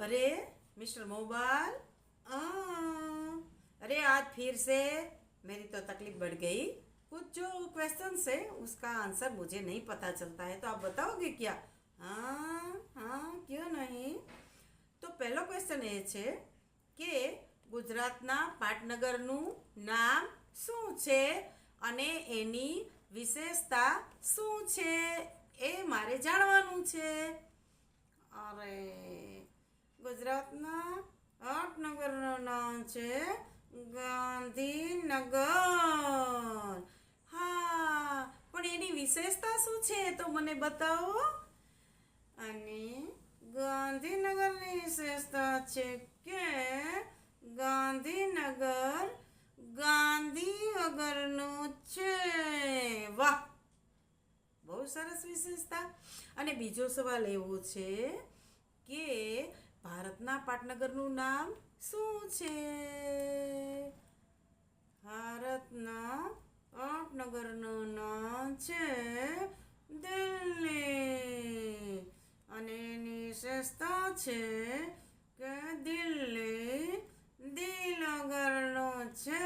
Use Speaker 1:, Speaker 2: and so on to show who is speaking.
Speaker 1: अरे mister mobile अरे आज फिर से मेरी तो तकलीफ बढ़ गई। कुछ जो क्वेश्चन है उसका आंसर मुझे नहीं पता चलता है, तो आप बताओगे क्या? हाँ हाँ, क्यों नहीं। तो पहलो क्वेश्चन ये છે કે ગુજરાતના પાટનગરનું નામ શું છે અને એની વિશેષતા શું છે એ મારે જાણવાનું છે। અરે, ગુજરાતના પાટનગરનું નામ છે ગાંધીનગર। હા, પણ એની વિશેષતા શું છે તો મને બતાવો। અને ગાંધીનગરની વિશેષતા છે કે ગાંધીનગર ગાંધી વગરનું છે। વાહ, બહુ સરસ વિશેષતા। અને બીજો સવાલ એવો છે કે ભારતના પાટનગરનું નામ શું છે? ભારતના પાટનગરનું નામ છે દિલ્હી। અને એની વિશેષતા છે કે દિલ્હી દિલ વગરનું છે।